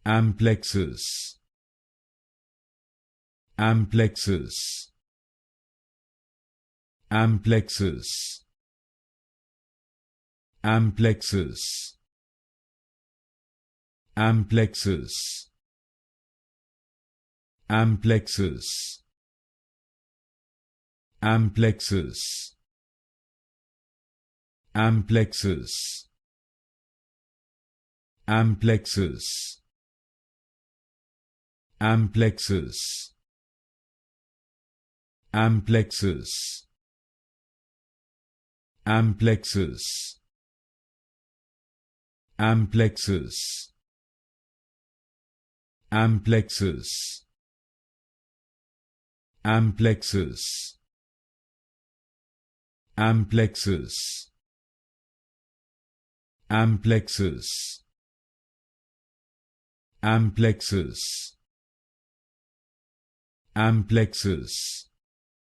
Amplexus, Amplexus, Amplexus, Amplexus, Amplexus, Amplexus, Amplexus, Amplexus, Amplexus, Amplexus, Amplexus, Amplexus, Amplexus, Amplexus, Amplexus, Amplexus, Amplexus, Amplexus, Amplexus,